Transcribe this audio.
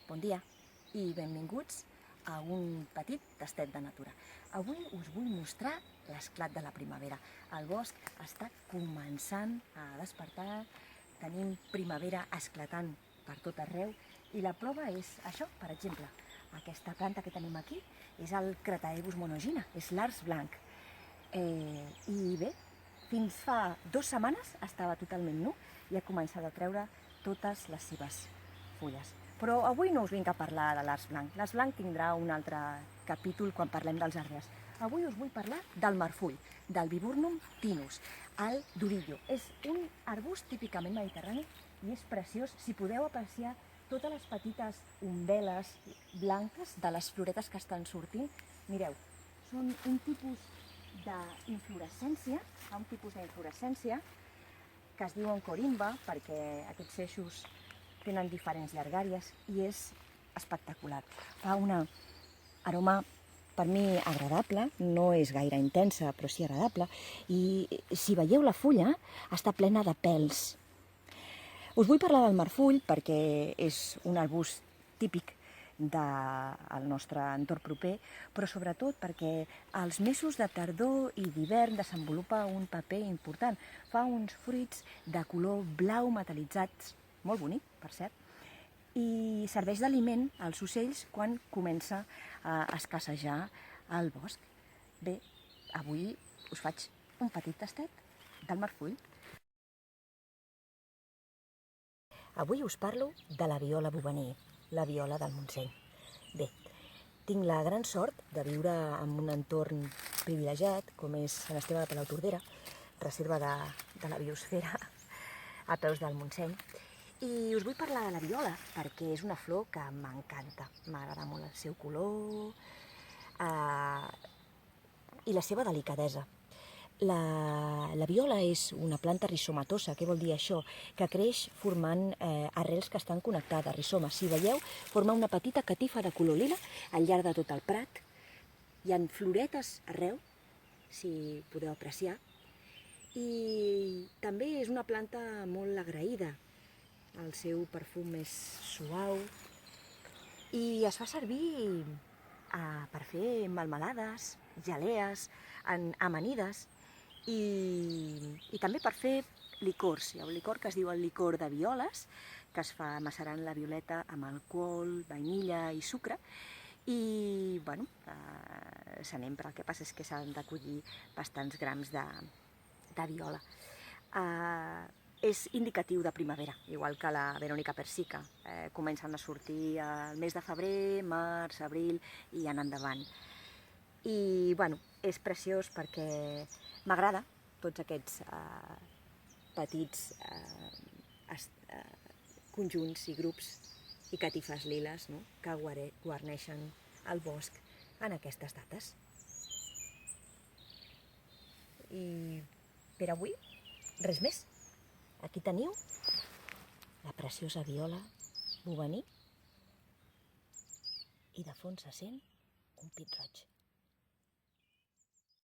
Bon dia i benvinguts a un petit tastet de natura. Avui us vull mostrar l'esclat de la primavera. El bosc està començant a despertar, tenim primavera esclatant per tot arreu i la prova és això, per exemple, aquesta planta que tenim aquí és el Crataegus monogina, és l'ars blanc. I bé, fins fa 2 setmanes estava totalment nu i ha començat a treure totes les seves fulles. Però avui no us vinc a parlar de l'ars blanc. L'ars blanc tindrà un altre capítol quan parlem dels arbres. Avui us vull parlar del marfull, del Viburnum tinus, el durillo. És un arbust típicament mediterrani i és preciós si podeu apreciar totes les petites umbel·les blanques de les floretes que estan sortint. Mireu, són un tipus d'inflorescència, que es diuen corimba perquè aquests eixos tenen diferents llargàries i és espectacular. Fa una aroma per mi agradable, no és gaire intensa però sí agradable, i si veieu la fulla està plena de pèls. Us vull parlar del marfull perquè és un arbust típic del nostre entorn proper, però sobretot perquè als mesos de tardor i d'hivern desenvolupa un paper important. Fa uns fruits de color blau metal·litzats, molt bonic, per cert, i serveix d'aliment als ocells quan comença a escassejar el bosc. Bé, avui us faig un petit tastet del marfull. Avui us parlo de la viola bovener, la viola del Montseny. Bé, tinc la gran sort de viure en un entorn privilegiat, com és Sant Esteve de Palautordera, reserva de la biosfera a peus del Montseny. I us vull parlar de la viola perquè és una flor que m'encanta. M'agrada molt el seu color i la seva delicadesa. La viola és una planta rizomatosa. Què vol dir això? Que creix formant arrels que estan connectades, rizomes. Si veieu, forma una petita catifa de color lila al llarg de tot el prat. Hi ha floretes arreu, si podeu apreciar. I també és una planta molt agraïda. El seu perfum és suau i es fa servir per fer melmelades, gelees, amanides i també per fer licors. Hi ha un licor que es diu el licor de violes, que es fa macerant la violeta amb alcohol, vainilla i sucre. I, bueno, sempre el que passa és que s'han de collir bastants grams de viola. És indicatiu de primavera, igual que la Veronica persica. Comencen a sortir el mes de febrer, març, abril i en endavant. I, bueno, és preciós perquè m'agrada tots aquests petits conjunts i grups i catifes liles, no?, que guarneixen el bosc en aquestes dates. I per avui, res més. Aquí teniu la preciosa viola bovener i de fons se sent un pit roig.